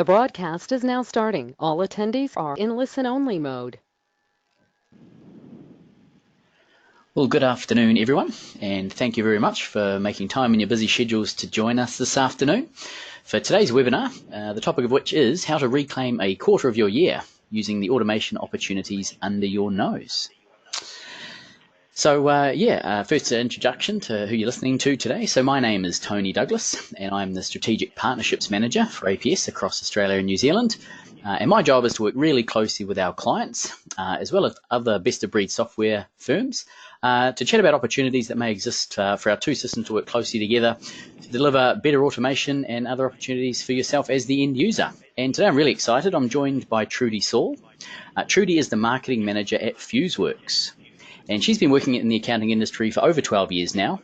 The broadcast is now starting. All attendees are in listen-only mode. Well, good afternoon, everyone, and thank you very much for making time in your busy schedules to join us this afternoon for today's webinar, the topic of which is how to reclaim a quarter of your year using the automation opportunities under your nose. So, first an introduction to who you're listening to today. So my name is Tony Douglas, and I'm the Strategic Partnerships Manager for APS across Australia and New Zealand. And my job is to work really closely with our clients, as well as other best-of-breed software firms, to chat about opportunities that may exist for our two systems to work closely together to deliver better automation and other opportunities for yourself as the end user. And today I'm really excited. I'm joined by Trudy Saul. Trudy is the Marketing Manager at FuseWorks. And she's been working in the accounting industry for over 12 years now.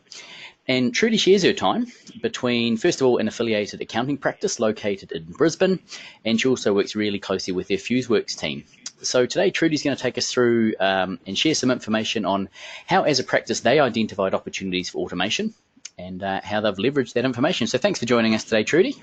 And Trudy shares her time between, first of all, an affiliated accounting practice located in Brisbane, and she also works really closely with their FuseWorks team. So today, Trudy's going to take us through and share some information on how, as a practice, they identified opportunities for automation and how they've leveraged that information. So thanks for joining us today, Trudy.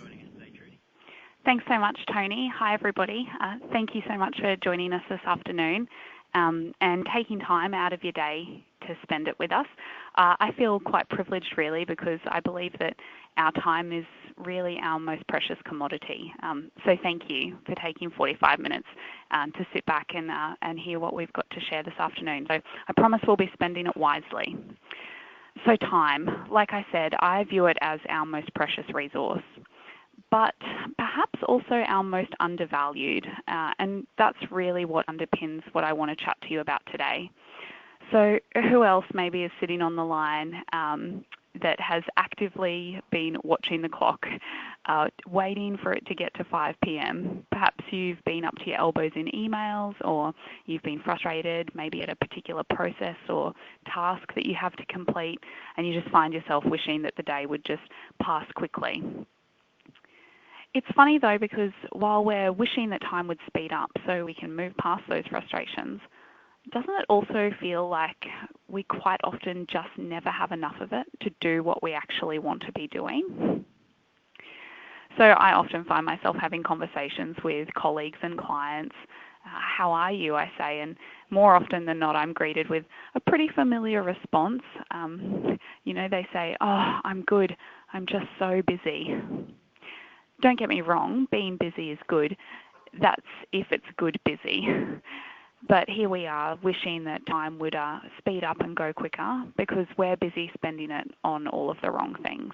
Thanks so much, Tony. Hi, everybody. Thank you so much for joining us this afternoon and taking time out of your day to spend it with us. I feel quite privileged, really, because I believe that our time is really our most precious commodity. So thank you for taking 45 minutes to sit back and hear what we've got to share this afternoon. So I promise we'll be spending it wisely. So time, like I said, I view it as our most precious resource, but perhaps also our most undervalued, and that's really what underpins what I want to chat to you about today. So who else maybe is sitting on the line that has actively been watching the clock, waiting for it to get to 5 p.m. Perhaps you've been up to your elbows in emails, or you've been frustrated maybe at a particular process or task that you have to complete, and you just find yourself wishing that the day would just pass quickly. It's funny though, because while we're wishing that time would speed up so we can move past those frustrations, doesn't it also feel like we quite often just never have enough of it to do what we actually want to be doing? So I often find myself having conversations with colleagues and clients. How are you, I say, and more often than not I'm greeted with a pretty familiar response. They say, "Oh, I'm good, I'm just so busy." Don't get me wrong, being busy is good. That's if it's good busy. But here we are wishing that time would speed up and go quicker because we're busy spending it on all of the wrong things.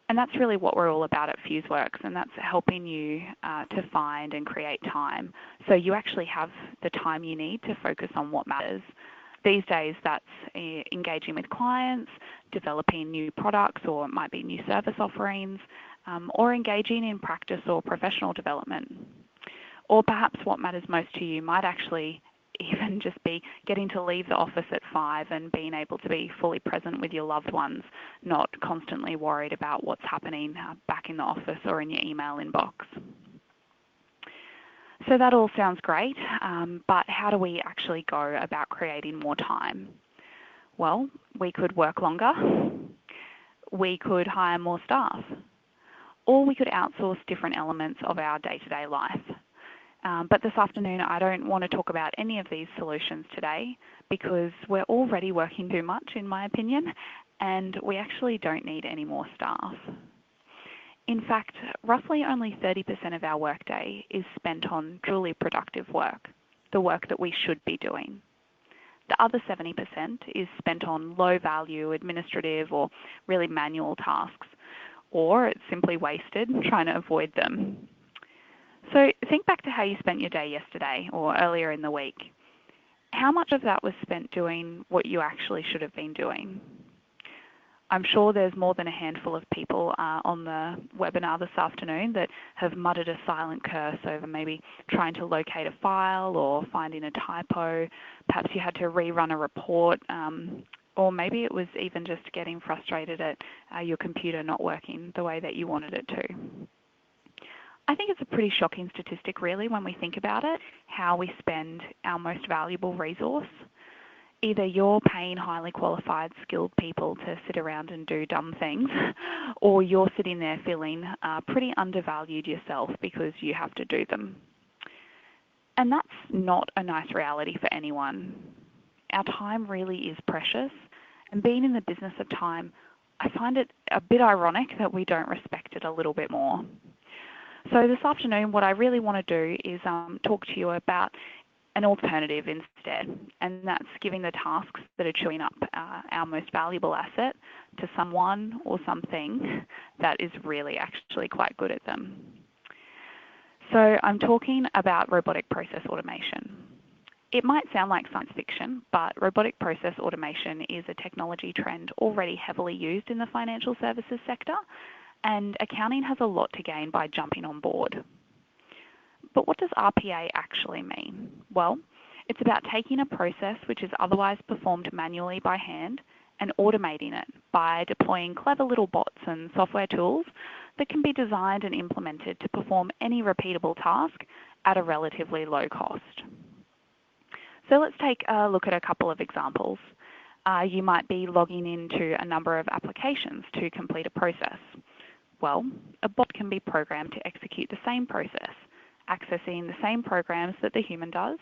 And that's really what we're all about at FuseWorks, and that's helping you to find and create time so you actually have the time you need to focus on what matters. These days, that's engaging with clients, developing new products, or it might be new service offerings, or engaging in practice or professional development. Or perhaps what matters most to you might actually even just be getting to leave the office at 5 and being able to be fully present with your loved ones, not constantly worried about what's happening back in the office or in your email inbox. So that all sounds great, but how do we actually go about creating more time? Well, we could work longer, we could hire more staff, or we could outsource different elements of our day-to-day life. But this afternoon, I don't want to talk about any of these solutions today because we're already working too much, in my opinion, and we actually don't need any more staff. In fact, roughly only 30% of our workday is spent on truly productive work, the work that we should be doing. The other 70% is spent on low-value administrative or really manual tasks, or it's simply wasted trying to avoid them. So think back to how you spent your day yesterday or earlier in the week. How much of that was spent doing what you actually should have been doing? I'm sure there's more than a handful of people on the webinar this afternoon that have muttered a silent curse over maybe trying to locate a file or finding a typo. Perhaps you had to rerun a report, or maybe it was even just getting frustrated at your computer not working the way that you wanted it to. I think it's a pretty shocking statistic, really, when we think about it, how we spend our most valuable resource. Either you're paying highly qualified, skilled people to sit around and do dumb things, or you're sitting there feeling pretty undervalued yourself because you have to do them. And that's not a nice reality for anyone. Our time really is precious, and being in the business of time, I find it a bit ironic that we don't respect it a little bit more. So this afternoon, what I really want to do is talk to you about an alternative instead, and that's giving the tasks that are chewing up our most valuable asset to someone or something that is really actually quite good at them. So I'm talking about robotic process automation. It might sound like science fiction, but robotic process automation is a technology trend already heavily used in the financial services sector, and accounting has a lot to gain by jumping on board. But what does RPA actually mean? Well, it's about taking a process which is otherwise performed manually by hand and automating it by deploying clever little bots and software tools that can be designed and implemented to perform any repeatable task at a relatively low cost. So let's take a look at a couple of examples. You might be logging into a number of applications to complete a process. Well, a bot can be programmed to execute the same process, accessing the same programs that the human does.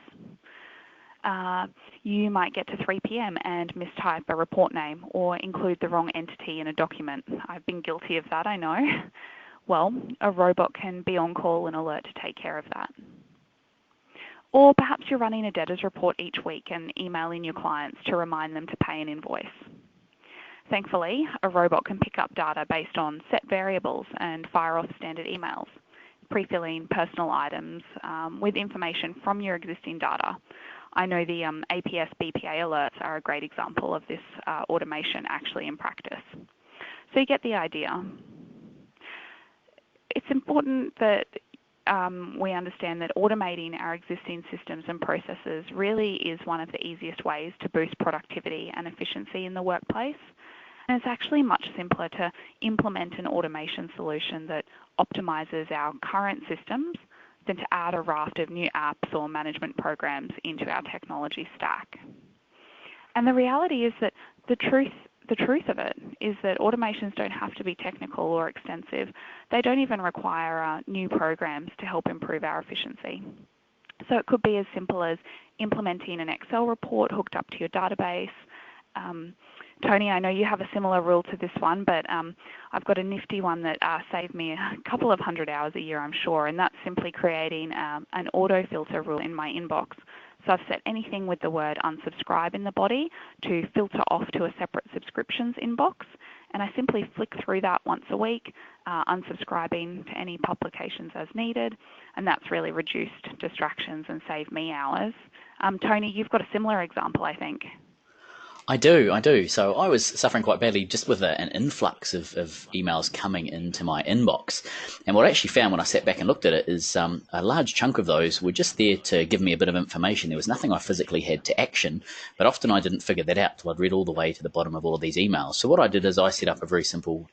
You might get to 3 p.m. and mistype a report name or include the wrong entity in a document. I've been guilty of that, I know. Well, a robot can be on call and alert to take care of that. Or perhaps you're running a debtors report each week and emailing your clients to remind them to pay an invoice. Thankfully, a robot can pick up data based on set variables and fire off standard emails, pre-filling personal items with information from your existing data. I know the APS BPA alerts are a great example of this automation actually in practice. So you get the idea. It's important that we understand that automating our existing systems and processes really is one of the easiest ways to boost productivity and efficiency in the workplace. And it's actually much simpler to implement an automation solution that optimizes our current systems than to add a raft of new apps or management programs into our technology stack. And the reality is that the truth of it is that automations don't have to be technical or extensive. They don't even require new programs to help improve our efficiency. So it could be as simple as implementing an Excel report hooked up to your database. Tony, I know you have a similar rule to this one, but I've got a nifty one that saved me a couple of 100 hours a year, I'm sure, and that's simply creating an auto-filter rule in my inbox. So I've set anything with the word unsubscribe in the body to filter off to a separate subscriptions inbox, and I simply flick through that once a week, unsubscribing to any publications as needed, and that's really reduced distractions and saved me hours. Tony, you've got a similar example, I think. I do. So I was suffering quite badly just with an influx of emails coming into my inbox. And what I actually found when I sat back and looked at it is a large chunk of those were just there to give me a bit of information. There was nothing I physically had to action, but often I didn't figure that out till I'd read all the way to the bottom of all of these emails. So what I did is I set up a very simple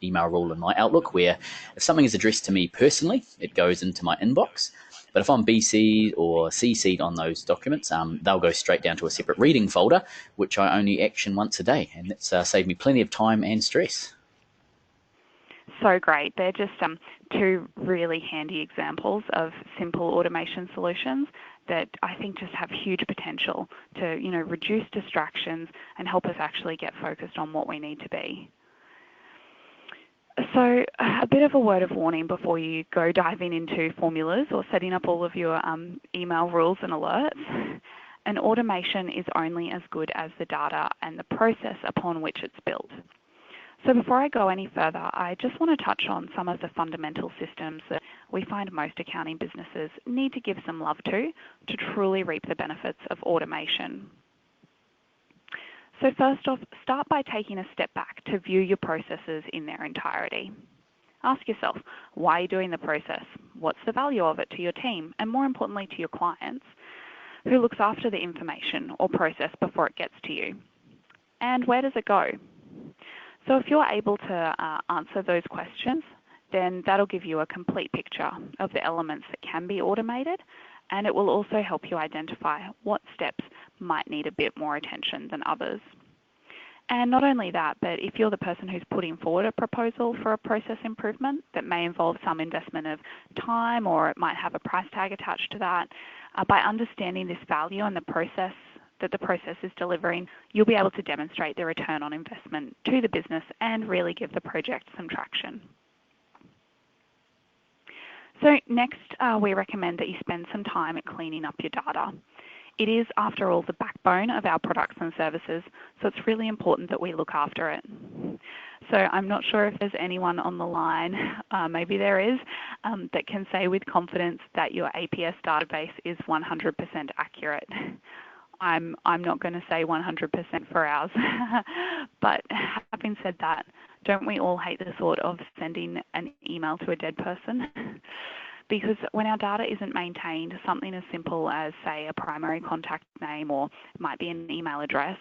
email rule in my Outlook where if something is addressed to me personally, it goes into my inbox. But if I'm BC'd or CC'd on those documents, they'll go straight down to a separate reading folder, which I only action once a day. And it's saved me plenty of time and stress. So great. They're just two really handy examples of simple automation solutions that I think just have huge potential to, reduce distractions and help us actually get focused on what we need to be. So a bit of a word of warning before you go diving into formulas or setting up all of your email rules and alerts. An automation is only as good as the data and the process upon which it's built. So before I go any further, I just want to touch on some of the fundamental systems that we find most accounting businesses need to give some love to truly reap the benefits of automation. So first off, start by taking a step back to view your processes in their entirety. Ask yourself, why are you doing the process? What's the value of it to your team? And more importantly, to your clients? Who looks after the information or process before it gets to you? And where does it go? So if you're able to answer those questions, then that'll give you a complete picture of the elements that can be automated, and it will also help you identify what steps might need a bit more attention than others. And not only that, but if you're the person who's putting forward a proposal for a process improvement that may involve some investment of time, or it might have a price tag attached to that, by understanding this value and the process that the process is delivering, you'll be able to demonstrate the return on investment to the business and really give the project some traction. So next, we recommend that you spend some time at cleaning up your data. It is, after all, the backbone of our products and services, so it's really important that we look after it. So I'm not sure if there's anyone on the line, maybe there is, that can say with confidence that your APS database is 100% accurate. I'm not going to say 100% for ours, but having said that, don't we all hate the thought of sending an email to a dead person? Because when our data isn't maintained, something as simple as, say, a primary contact name, or it might be an email address,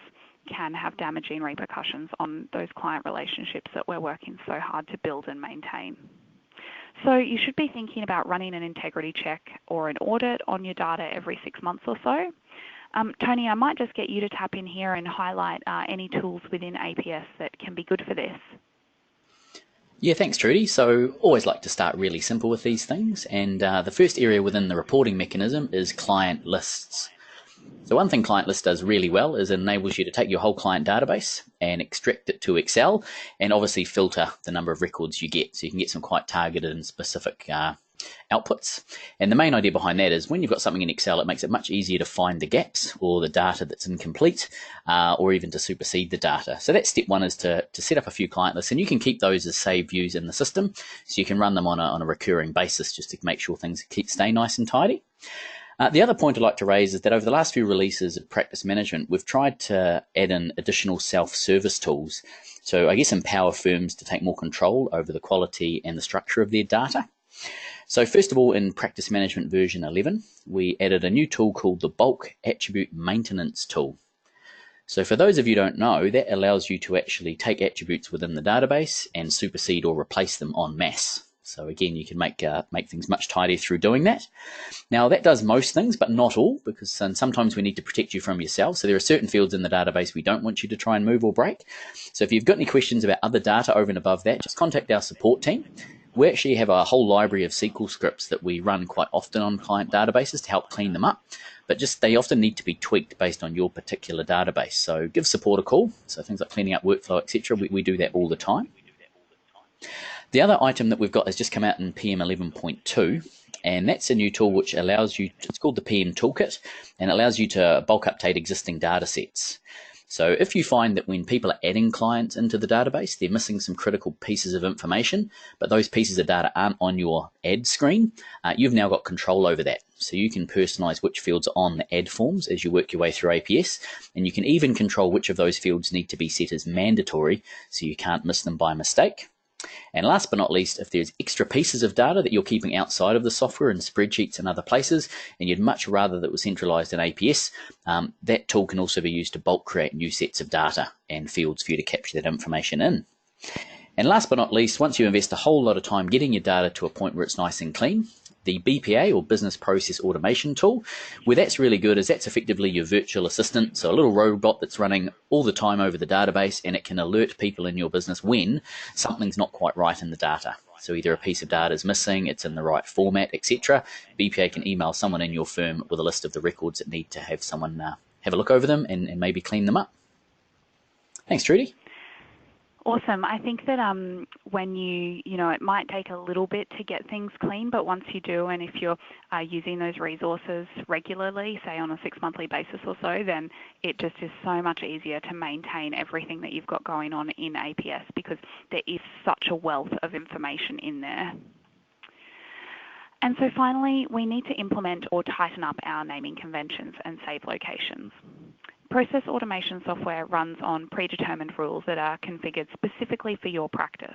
can have damaging repercussions on those client relationships that we're working so hard to build and maintain. So you should be thinking about running an integrity check or an audit on your data every 6 months or so. Tony, I might just get you to tap in here and highlight any tools within APS that can be good for this. Yeah, thanks, Trudy. So always like to start really simple with these things. And the first area within the reporting mechanism is client lists. So one thing Client List does really well is it enables you to take your whole client database and extract it to Excel, and obviously filter the number of records you get. So you can get some quite targeted and specific outputs. And the main idea behind that is when you've got something in Excel, it makes it much easier to find the gaps or the data that's incomplete, or even to supersede the data. So that's step one, is to set up a few client lists, and you can keep those as saved views in the system, so you can run them on a recurring basis just to make sure things stay nice and tidy. The other point I'd like to raise is that over the last few releases of practice management, we've tried to add in additional self-service tools. So I guess empower firms to take more control over the quality and the structure of their data. So first of all, in practice management version 11, we added a new tool called the bulk attribute maintenance tool. So for those of you who don't know, that allows you to actually take attributes within the database and supersede or replace them en masse. So again, you can make things much tidier through doing that. Now that does most things, but not all, because sometimes we need to protect you from yourself. So there are certain fields in the database we don't want you to try and move or break. So if you've got any questions about other data over and above that, just contact our support team. We actually have a whole library of SQL scripts that we run quite often on client databases to help clean them up, but they often need to be tweaked based on your particular database. So give support a call. So things like cleaning up workflow, etc. We do that all the time. The other item that we've got has just come out in PM 11.2, and that's a new tool which allows you, it's called the PM Toolkit, and allows you to bulk update existing data sets. So if you find that when people are adding clients into the database, they're missing some critical pieces of information, but those pieces of data aren't on your ad screen, you've now got control over that. So you can personalize which fields are on the ad forms as you work your way through APS, and you can even control which of those fields need to be set as mandatory so you can't miss them by mistake. And last but not least, if there's extra pieces of data that you're keeping outside of the software in spreadsheets and other places, and you'd much rather that was centralized in APS, that tool can also be used to bulk create new sets of data and fields for you to capture that information in. And last but not least, once you invest a whole lot of time getting your data to a point where it's nice and clean, the BPA, or Business Process Automation tool, where that's really good is that's effectively your virtual assistant, so a little robot that's running all the time over the database, and it can alert people in your business when something's not quite right in the data. So either a piece of data is missing, it's in the right format, etc. BPA can email someone in your firm with a list of the records that need to have someone have a look over them and maybe clean them up. Thanks, Trudy. Awesome. I think that when it might take a little bit to get things clean, but once you do, and if you're using those resources regularly, say on a 6-monthly basis or so, then it just is so much easier to maintain everything that you've got going on in APS, because there is such a wealth of information in there. And so finally, we need to implement or tighten up our naming conventions and save locations. Process automation software runs on predetermined rules that are configured specifically for your practice.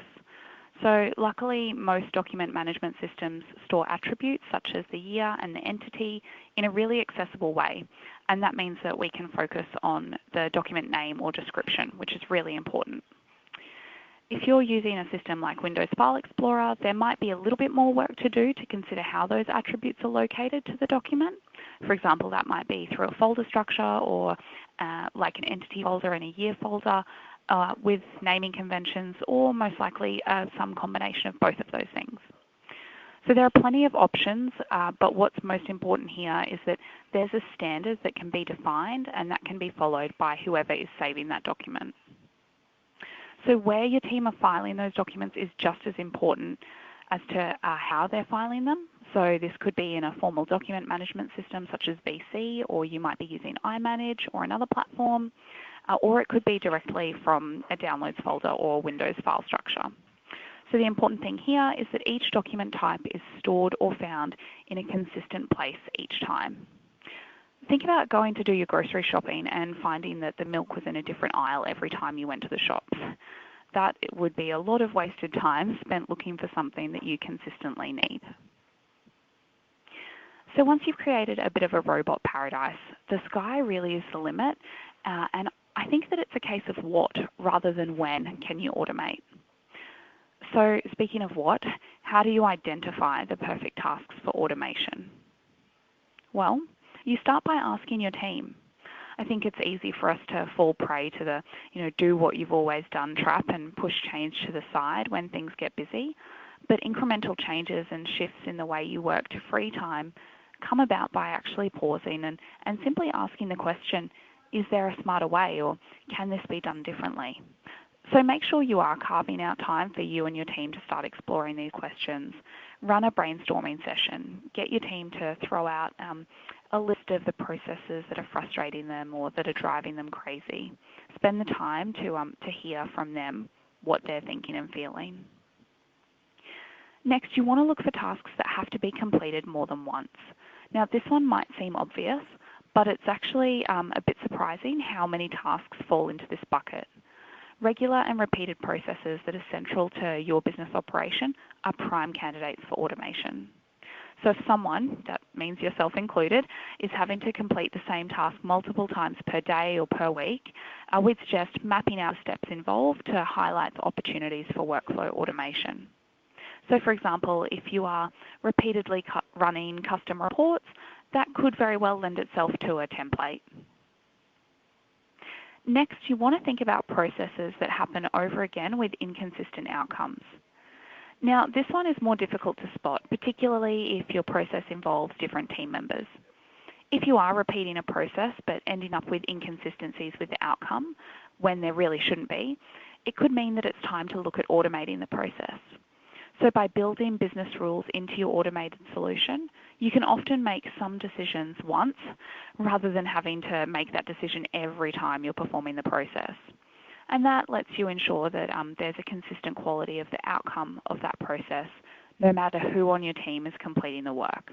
So luckily, most document management systems store attributes such as the year and the entity in a really accessible way. And that means that we can focus on the document name or description, which is really important. If you're using a system like Windows File Explorer, there might be a little bit more work to do to consider how those attributes are located to the document. For example, that might be through a folder structure or like an entity folder and a year folder with naming conventions, or most likely some combination of both of those things. So there are plenty of options, but what's most important here is that there's a standard that can be defined and that can be followed by whoever is saving that document. So where your team are filing those documents is just as important as to how they're filing them. So this could be in a formal document management system such as VC, or you might be using iManage or another platform, or it could be directly from a downloads folder or Windows file structure. So the important thing here is that each document type is stored or found in a consistent place each time. Think about going to do your grocery shopping and finding that the milk was in a different aisle every time you went to the shops. That would be a lot of wasted time spent looking for something that you consistently need. So once you've created a bit of a robot paradise, the sky really is the limit, and I think that it's a case of what rather than when can you automate. So speaking of what, how do you identify the perfect tasks for automation? Well, you start by asking your team. I think it's easy for us to fall prey to the, do what you've always done trap and push change to the side when things get busy. But incremental changes and shifts in the way you work to free time come about by actually pausing and simply asking the question, is there a smarter way, or can this be done differently? So make sure you are carving out time for you and your team to start exploring these questions. Run a brainstorming session. Get your team to throw out a list of the processes that are frustrating them or that are driving them crazy. Spend the time to hear from them what they're thinking and feeling. Next, you want to look for tasks that have to be completed more than once. Now, this one might seem obvious, but it's actually a bit surprising how many tasks fall into this bucket. Regular and repeated processes that are central to your business operation are prime candidates for automation. So if someone, that means yourself included, is having to complete the same task multiple times per day or per week, we'd suggest mapping out steps involved to highlight the opportunities for workflow automation. So for example, if you are repeatedly running custom reports, that could very well lend itself to a template. Next, you want to think about processes that happen over again with inconsistent outcomes. Now, this one is more difficult to spot, particularly if your process involves different team members. If you are repeating a process but ending up with inconsistencies with the outcome when there really shouldn't be, it could mean that it's time to look at automating the process. So by building business rules into your automated solution, you can often make some decisions once rather than having to make that decision every time you're performing the process. And that lets you ensure that there's a consistent quality of the outcome of that process, no matter who on your team is completing the work.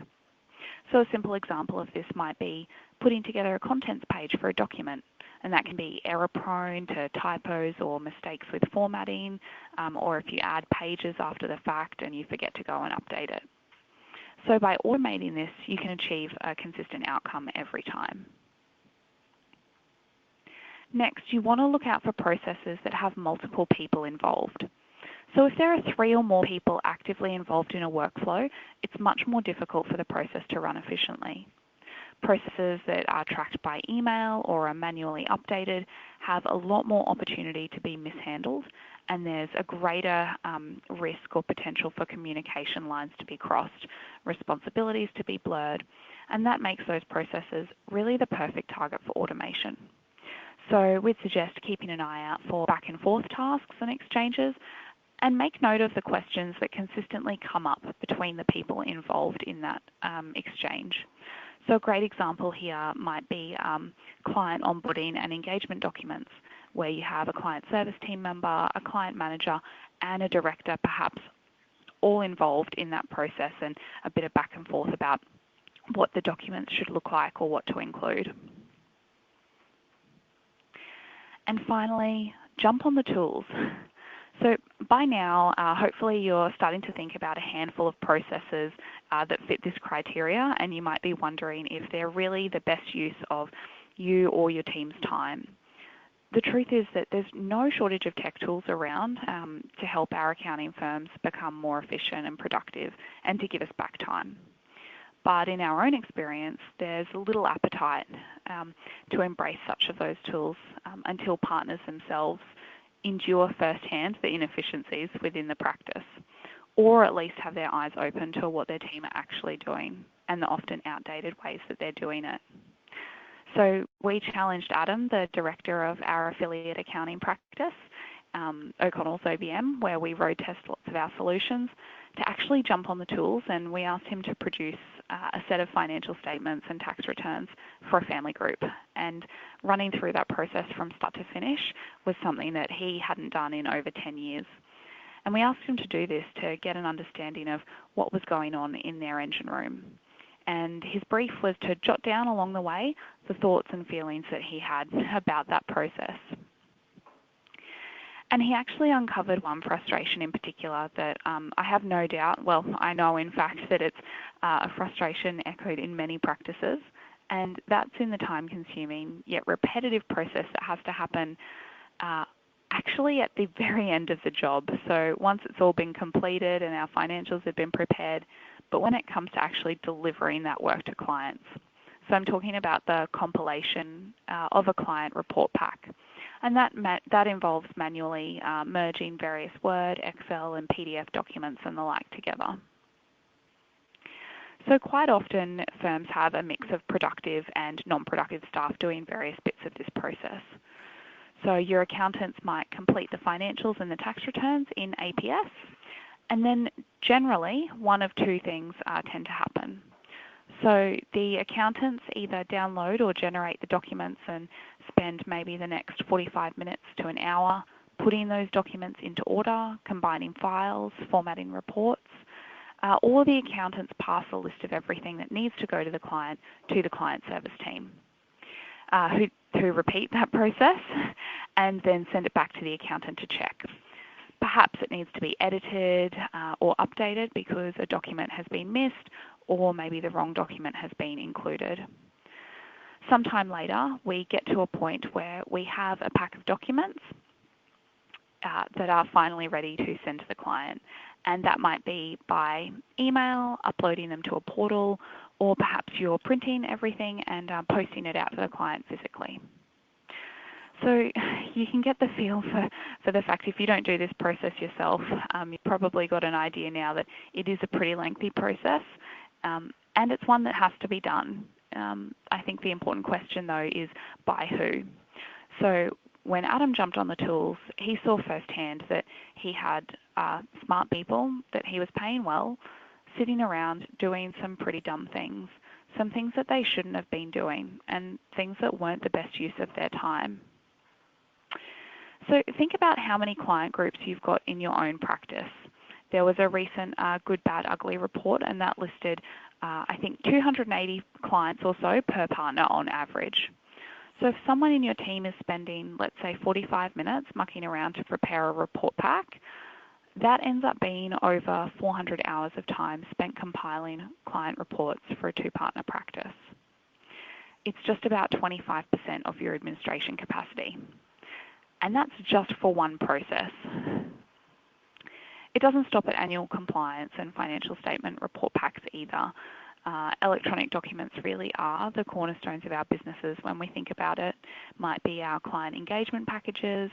So a simple example of this might be putting together a contents page for a document, and that can be error-prone to typos or mistakes with formatting, or if you add pages after the fact and you forget to go and update it. So by automating this, you can achieve a consistent outcome every time. Next, you want to look out for processes that have multiple people involved. So if there are 3 or more people actively involved in a workflow, it's much more difficult for the process to run efficiently. Processes that are tracked by email or are manually updated have a lot more opportunity to be mishandled, and there's a greater risk or potential for communication lines to be crossed, responsibilities to be blurred, and that makes those processes really the perfect target for automation. So we'd suggest keeping an eye out for back and forth tasks and exchanges, and make note of the questions that consistently come up between the people involved in that exchange. So a great example here might be client onboarding and engagement documents, where you have a client service team member, a client manager, and a director perhaps all involved in that process, and a bit of back and forth about what the documents should look like or what to include. And finally, jump on the tools. So by now, hopefully you're starting to think about a handful of processes that fit this criteria, and you might be wondering if they're really the best use of you or your team's time. The truth is that there's no shortage of tech tools around to help our accounting firms become more efficient and productive and to give us back time. but in our own experience, there's little appetite to embrace such of those tools until partners themselves endure firsthand the inefficiencies within the practice, or at least have their eyes open to what their team are actually doing and the often outdated ways that they're doing it. So we challenged Adam, the director of our affiliate accounting practice, O'Connell's OBM, where we road test lots of our solutions, to actually jump on the tools, and we asked him to produce a set of financial statements and tax returns for a family group. And running through that process from start to finish was something that he hadn't done in over 10 years. And we asked him to do this to get an understanding of what was going on in their engine room. And his brief was to jot down along the way the thoughts and feelings that he had about that process. And he actually uncovered one frustration in particular that I have no doubt, well, I know in fact that it's a frustration echoed in many practices, and that's in the time-consuming yet repetitive process that has to happen actually at the very end of the job. So once it's all been completed and our financials have been prepared, but when it comes to actually delivering that work to clients. So I'm talking about the compilation of a client report pack. And that involves manually merging various Word, Excel, and PDF documents and the like together. So quite often firms have a mix of productive and non-productive staff doing various bits of this process. So your accountants might complete the financials and the tax returns in APS, and then generally one of two things tend to happen. So the accountants either download or generate the documents and spend maybe the next 45 minutes to an hour putting those documents into order, combining files, formatting reports, or the accountants pass a list of everything that needs to go to the client service team, who repeat that process and then send it back to the accountant to check. Perhaps it needs to be edited or updated because a document has been missed, or maybe the wrong document has been included. Sometime later, we get to a point where we have a pack of documents that are finally ready to send to the client. And that might be by email, uploading them to a portal, or perhaps you're printing everything and posting it out to the client physically. So you can get the feel for the fact if you don't do this process yourself, you've probably got an idea now that it is a pretty lengthy process, and it's one that has to be done. I think the important question though is by who. So when Adam jumped on the tools, he saw firsthand that he had smart people that he was paying well, sitting around doing some pretty dumb things, some things that they shouldn't have been doing, and things that weren't the best use of their time. So think about how many client groups you've got in your own practice. There was a recent Good, Bad, Ugly report, and that listed, I think, 280 clients or so per partner on average. So if someone in your team is spending, let's say, 45 minutes mucking around to prepare a report pack, that ends up being over 400 hours of time spent compiling client reports for a two-partner practice. It's just about 25% of your administration capacity. And that's just for one process. It doesn't stop at annual compliance and financial statement report packs either. Electronic documents really are the cornerstones of our businesses when we think about it. Might be our client engagement packages,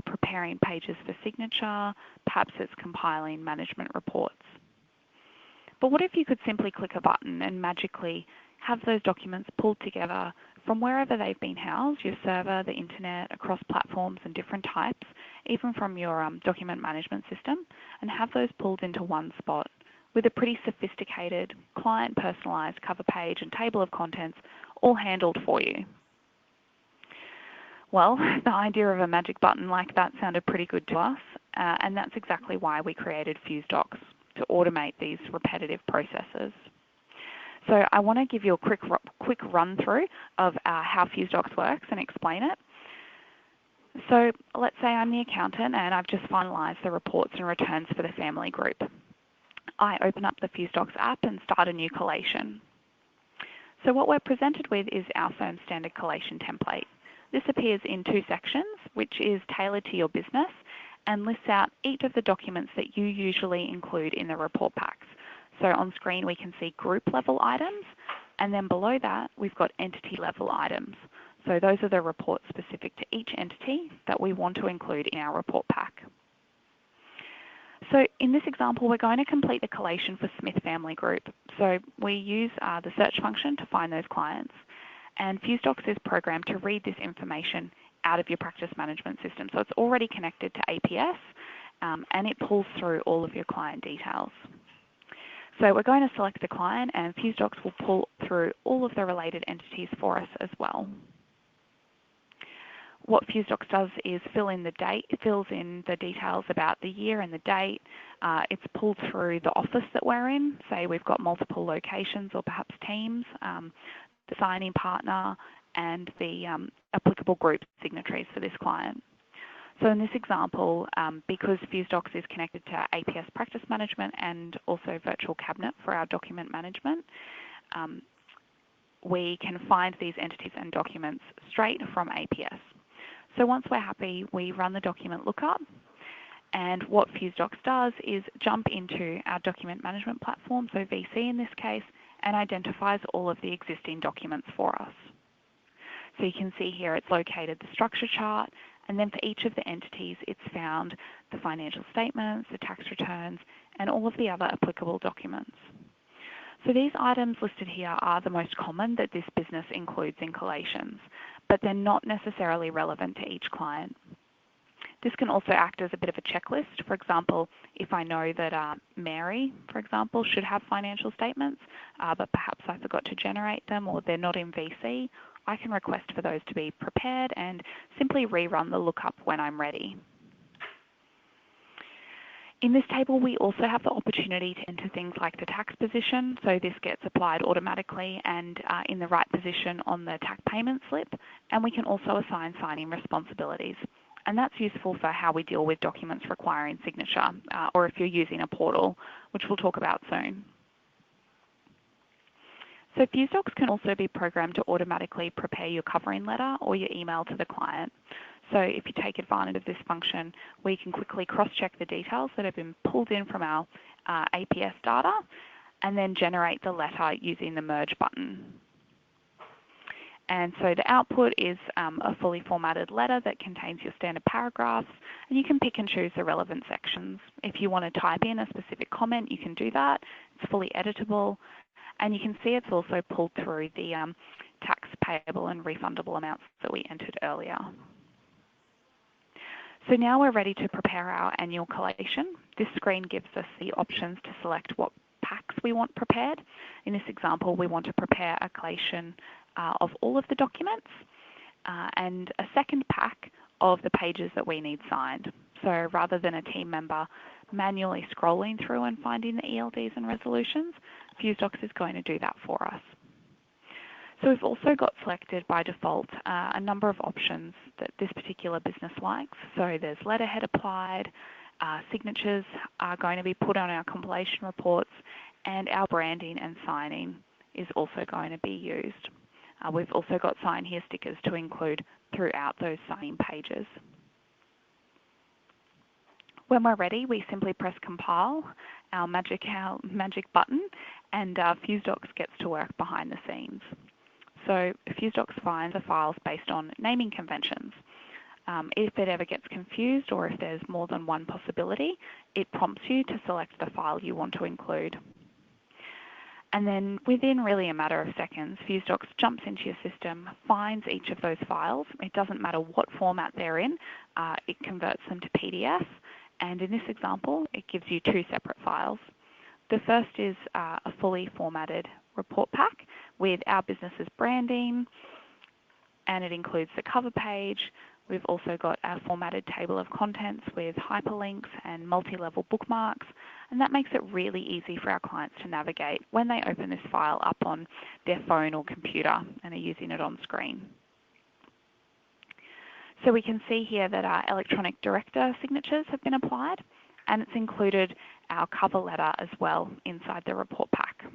preparing pages for signature, perhaps it's compiling management reports. But what if you could simply click a button and magically have those documents pulled together from wherever they've been housed, your server, the internet, across platforms and different types, even from your document management system, and have those pulled into one spot with a pretty sophisticated client personalized cover page and table of contents all handled for you. Well, the idea of a magic button like that sounded pretty good to us, and that's exactly why we created FuseWorks, to automate these repetitive processes. So I want to give you a quick run through of how FuseWorks works and explain it. So let's say I'm the accountant and I've just finalised the reports and returns for the family group. I open up the FuseWorks app and start a new collation. So what we're presented with is our firm standard collation template. This appears in two sections, which is tailored to your business and lists out each of the documents that you usually include in the report packs. So on screen we can see group level items, and then below that we've got entity level items. So those are the reports specific to each entity that we want to include in our report pack. So in this example, we're going to complete the collation for Smith Family Group. So we use the search function to find those clients, and FuseWorks is programmed to read this information out of your practice management system. So it's already connected to APS, and it pulls through all of your client details. So we're going to select the client, and FuseWorks will pull through all of the related entities for us as well. What FuseWorks does is fill in the date, it fills in the details about the year and the date. It's pulled through the office that we're in. Say we've got multiple locations or perhaps teams, the signing partner, and the applicable group signatories for this client. So in this example, because FuseWorks is connected to APS Practice Management and also Virtual Cabinet for our document management, we can find these entities and documents straight from APS. So once we're happy, we run the document lookup, and what FuseWorks does is jump into our document management platform, so VC in this case, and identifies all of the existing documents for us. So you can see here it's located the structure chart, and then for each of the entities it's found the financial statements, the tax returns, and all of the other applicable documents. So these items listed here are the most common that this business includes in collations, but they're not necessarily relevant to each client. This can also act as a bit of a checklist. For example, if I know that Mary, for example, should have financial statements, but perhaps I forgot to generate them or they're not in VC, I can request for those to be prepared and simply rerun the lookup when I'm ready. In this table, we also have the opportunity to enter things like the tax position. So this gets applied automatically and in the right position on the tax payment slip. And we can also assign signing responsibilities. And that's useful for how we deal with documents requiring signature, or if you're using a portal, which we'll talk about soon. So FuseWorks can also be programmed to automatically prepare your covering letter or your email to the client. So if you take advantage of this function, we can quickly cross-check the details that have been pulled in from our APS data and then generate the letter using the merge button. And so the output is a fully formatted letter that contains your standard paragraphs, and you can pick and choose the relevant sections. If you want to type in a specific comment, you can do that. It's fully editable, and you can see it's also pulled through the tax payable and refundable amounts that we entered earlier. So now we're ready to prepare our annual collation. This screen gives us the options to select what packs we want prepared. In this example, we want to prepare a collation of all of the documents and a second pack of the pages that we need signed. So rather than a team member manually scrolling through and finding the ELDs and resolutions, FuseWorks is going to do that for us. So we've also got selected by default a number of options that this particular business likes. So there's letterhead applied, signatures are going to be put on our compilation reports, and our branding and signing is also going to be used. We've also got sign here stickers to include throughout those signing pages. When we're ready, we simply press compile, our magic button, and FuseWorks gets to work behind the scenes. So FuseWorks finds the files based on naming conventions. If it ever gets confused or if there's more than one possibility, it prompts you to select the file you want to include. And then within really a matter of seconds, FuseWorks jumps into your system, finds each of those files. It doesn't matter what format they're in, it converts them to PDF. And in this example, it gives you two separate files. The first is a fully formatted report pack with our business's branding, and it includes the cover page. We've also got a formatted table of contents with hyperlinks and multi-level bookmarks, and that makes it really easy for our clients to navigate when they open this file up on their phone or computer and are using it on screen. So we can see here that our electronic director signatures have been applied, and it's included our cover letter as well inside the report pack.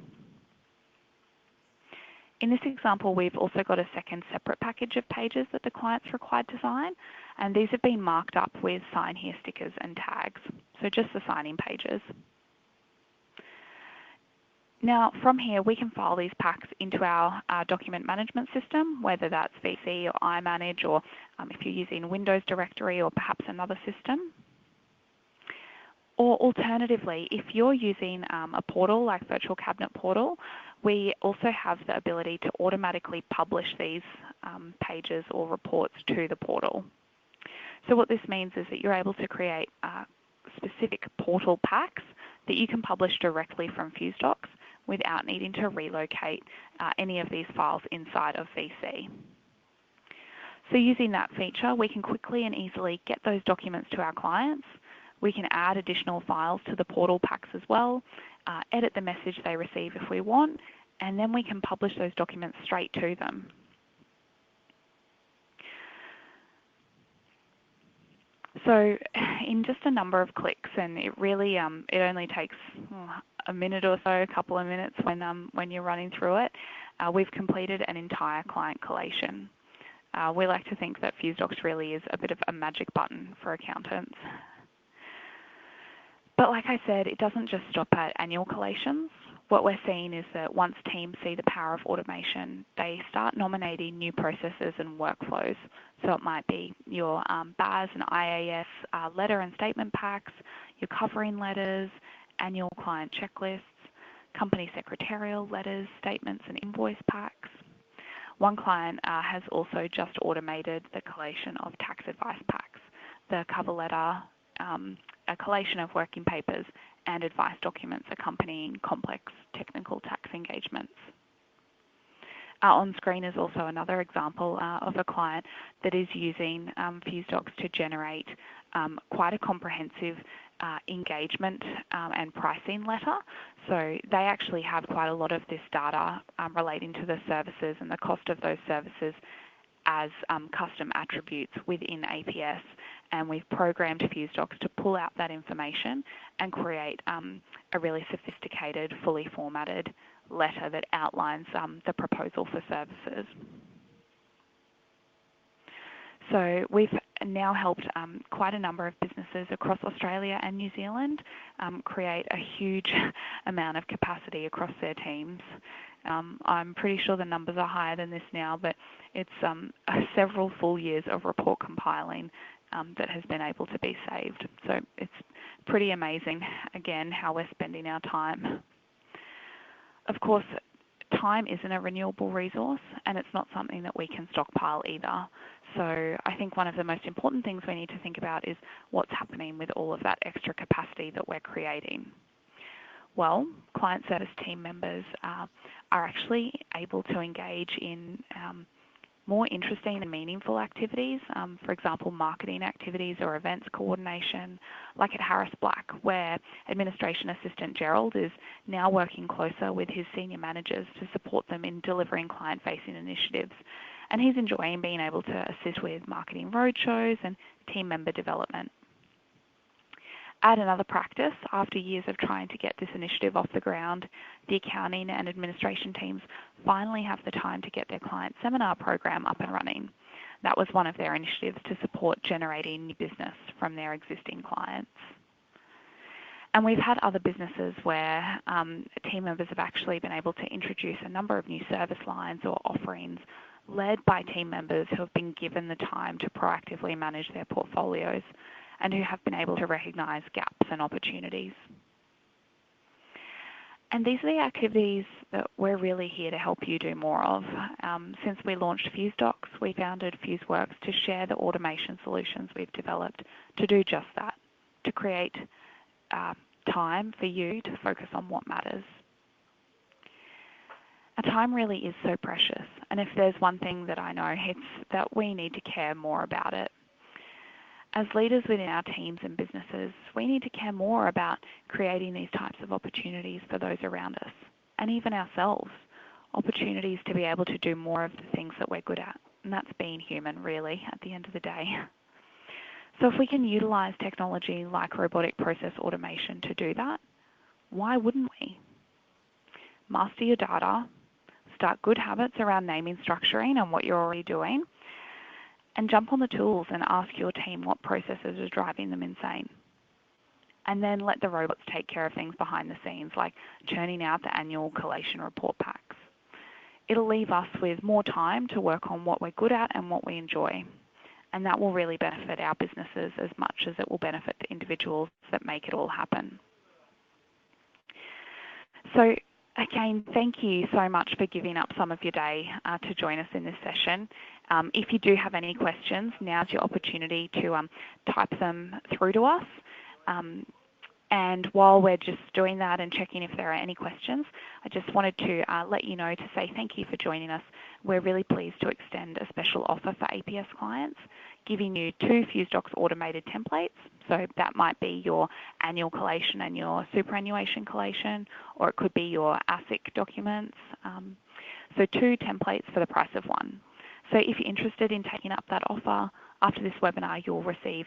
In this example, we've also got a second separate package of pages that the client's required to sign, and these have been marked up with sign here stickers and tags, so just the signing pages. Now, from here, we can file these packs into our document management system, whether that's VC or iManage, or if you're using Windows directory or perhaps another system. Or alternatively, if you're using a portal like Virtual Cabinet Portal, we also have the ability to automatically publish these pages or reports to the portal. So what this means is that you're able to create specific portal packs that you can publish directly from FuseWorks without needing to relocate any of these files inside of VC. So using that feature, we can quickly and easily get those documents to our clients. We can add additional files to the portal packs as well, edit the message they receive if we want, and then we can publish those documents straight to them. So in just a number of clicks, and it really it only takes a minute or so, a couple of minutes when you're running through it, we've completed an entire client collation. We like to think that FuseWorks really is a bit of a magic button for accountants. But like I said, it doesn't just stop at annual collations. What we're seeing is that once teams see the power of automation, they start nominating new processes and workflows. So it might be your BAS and IAS letter and statement packs, your covering letters, annual client checklists, company secretarial letters, statements and invoice packs. One client has also just automated the collation of tax advice packs, the cover letter, a collation of working papers and advice documents accompanying complex technical tax engagements. On screen is also another example of a client that is using FuseWorks to generate quite a comprehensive engagement and pricing letter. So they actually have quite a lot of this data relating to the services and the cost of those services as custom attributes within APS, and we've programmed FuseWorks to pull out that information and create a really sophisticated, fully formatted letter that outlines the proposal for services. So we've now helped quite a number of businesses across Australia and New Zealand create a huge amount of capacity across their teams. I'm pretty sure the numbers are higher than this now, but it's several full years of report compiling that has been able to be saved. So it's pretty amazing, again, how we're spending our time. Of course, time isn't a renewable resource, and it's not something that we can stockpile either. So I think one of the most important things we need to think about is what's happening with all of that extra capacity that we're creating. Well, client service team members are actually able to engage in more interesting and meaningful activities, for example, marketing activities or events coordination, like at Harris Black, where Administration Assistant Gerald is now working closer with his senior managers to support them in delivering client-facing initiatives. And he's enjoying being able to assist with marketing roadshows and team member development. Add another practice, after years of trying to get this initiative off the ground, the accounting and administration teams finally have the time to get their client seminar program up and running. That was one of their initiatives to support generating new business from their existing clients. And we've had other businesses where team members have actually been able to introduce a number of new service lines or offerings led by team members who have been given the time to proactively manage their portfolios and who have been able to recognise gaps and opportunities. And these are the activities that we're really here to help you do more of. Since we launched FuseDocs, we founded FuseWorks to share the automation solutions we've developed to do just that, to create time for you to focus on what matters. Our time really is so precious, and if there's one thing that I know, it's that we need to care more about it. As leaders within our teams and businesses, we need to care more about creating these types of opportunities for those around us, and even ourselves, opportunities to be able to do more of the things that we're good at, and that's being human, really, at the end of the day. So if we can utilise technology like robotic process automation to do that, why wouldn't we? Master your data, start good habits around naming, structuring, and what you're already doing, and jump on the tools and ask your team what processes are driving them insane. and then let the robots take care of things behind the scenes, like churning out the annual collation report packs. It'll leave us with more time to work on what we're good at and what we enjoy. And that will really benefit our businesses as much as it will benefit the individuals that make it all happen. So again, thank you so much for giving up some of your day to join us in this session. If you do have any questions, now's your opportunity to type them through to us. And while we're just doing that and checking if there are any questions, I just wanted to let you know to say thank you for joining us. We're really pleased to extend a special offer for APS clients, giving you 2 FuseWorks automated templates. So that might be your annual collation and your superannuation collation, or it could be your ASIC documents. So 2 templates for the price of 1. So if you're interested in taking up that offer, after this webinar, you'll receive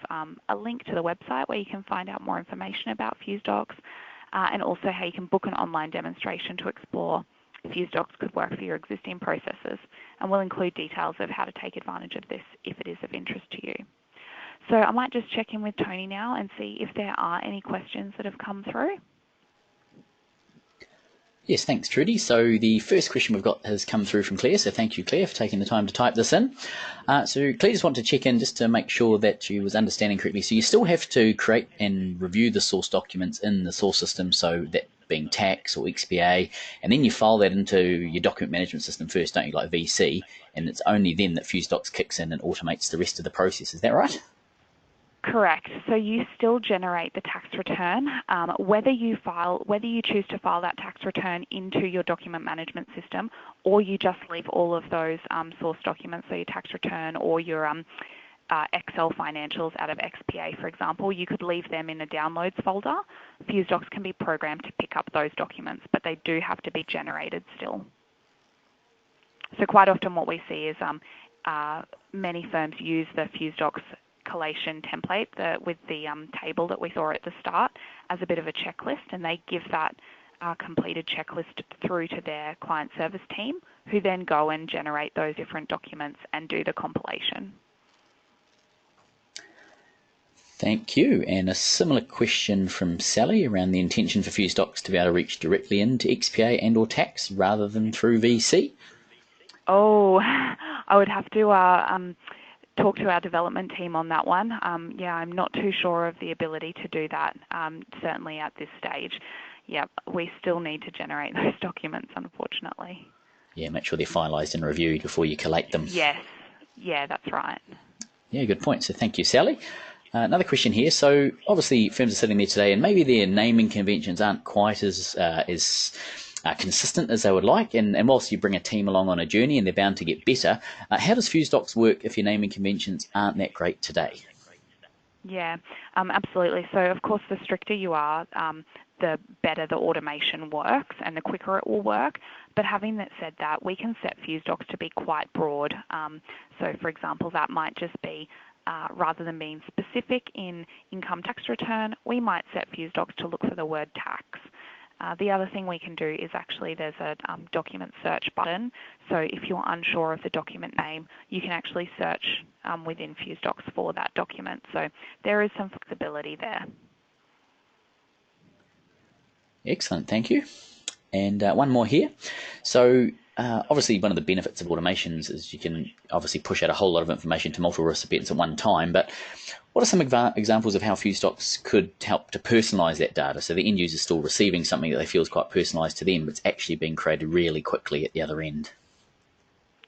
a link to the website where you can find out more information about FuseWorks and also how you can book an online demonstration to explore if FuseWorks could work for your existing processes. And we'll include details of how to take advantage of this if it is of interest to you. So I might just check in with Tony now and see if there are any questions that have come through. Yes, thanks, Trudy. So the first question we've got has come through from Claire, so thank you, Claire, for taking the time to type this in. So Claire just wanted to check in just to make sure that she was understanding correctly. So you still have to create and review the source documents in the source system, so that being tax or XPA, and then you file that into your document management system first, don't you, like VC, and it's only then that FuseDocs kicks in and automates the rest of the process. Is that right? Correct. So you still generate the tax return, whether you choose to file that tax return into your document management system, or you just leave all of those source documents, so your tax return or your Excel financials out of XPA, for example, you could leave them in a downloads folder. FuseDocs can be programmed to pick up those documents, but they do have to be generated still. So quite often what we see is many firms use the FuseDocs collation template with the table that we saw at the start as a bit of a checklist, and they give that completed checklist through to their client service team, who then go and generate those different documents and do the compilation. Thank you. And a similar question from Sally around the intention for FuseDocs to be able to reach directly into XPA and or tax rather than through VC. Oh, I would have to talk to our development team on that one. Yeah, I'm not too sure of the ability to do that, certainly at this stage. Yeah, we still need to generate those documents, unfortunately. Yeah, make sure they're finalised and reviewed before you collate them. Yes, yeah, that's right. Yeah, good point. So thank you, Sally. Another question here. So obviously firms are sitting there today and maybe their naming conventions aren't quite as consistent as they would like, and whilst you bring a team along on a journey and they're bound to get better, how does FuseDocs work if your naming conventions aren't that great today? Yeah, absolutely. So of course the stricter you are, the better the automation works and the quicker it will work. But having said that, we can set FuseDocs to be quite broad. So for example, that might just be rather than being specific in income tax return, we might set FuseDocs to look for the word tax. The other thing we can do is actually there's a document search button. So if you're unsure of the document name, you can actually search within FuseDocs for that document. So there is some flexibility there. Excellent, thank you. And one more here. So obviously one of the benefits of automations is you can obviously push out a whole lot of information to multiple recipients at one time, but what are some examples of how FuseDocs could help to personalise that data so the end user is still receiving something that they feel is quite personalised to them, but it's actually being created really quickly at the other end?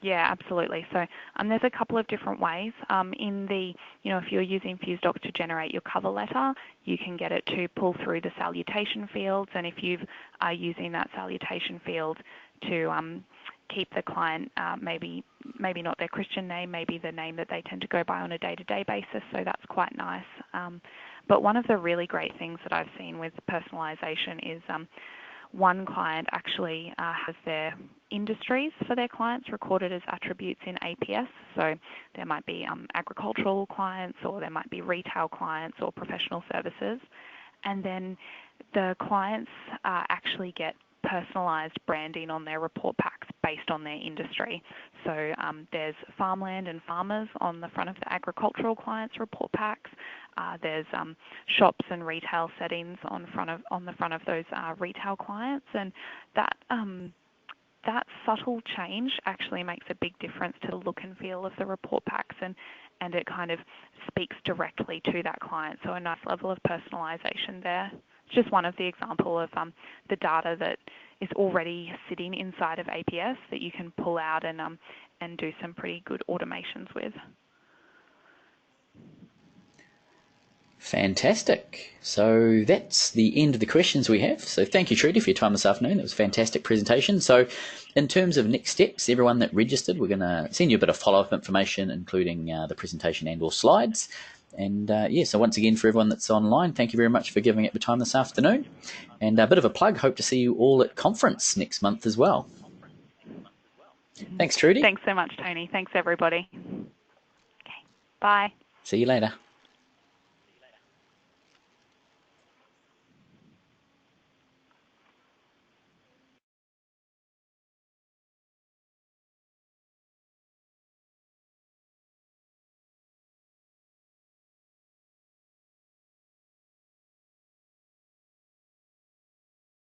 Yeah, absolutely. So there's a couple of different ways. If you're using FuseDocs to generate your cover letter, you can get it to pull through the salutation fields, and if you are using that salutation field to keep the client maybe not their Christian name, maybe the name that they tend to go by on a day-to-day basis, so that's quite nice. But one of the really great things that I've seen with personalisation is one client actually has their industries for their clients recorded as attributes in APS. So there might be agricultural clients, or there might be retail clients or professional services. And then the clients actually get personalised branding on their report packs based on their industry. So there's farmland and farmers on the front of the agricultural clients report packs. There's shops and retail settings on the front of those retail clients, and that subtle change actually makes a big difference to the look and feel of the report packs, and it kind of speaks directly to that client. So a nice level of personalisation there. It's just one of the example of the data that is already sitting inside of APS that you can pull out and do some pretty good automations with. Fantastic. So that's the end of the questions we have. So thank you, Trudy, for your time this afternoon. That was a fantastic presentation. So in terms of next steps, everyone that registered, we're going to send you a bit of follow-up information, including the presentation and/or slides. And so once again, for everyone that's online, thank you very much for giving it the time this afternoon. And a bit of a plug, hope to see you all at conference next month as well. Thanks, Trudy. Thanks so much, Tony. Thanks, everybody. Okay, bye. See you later.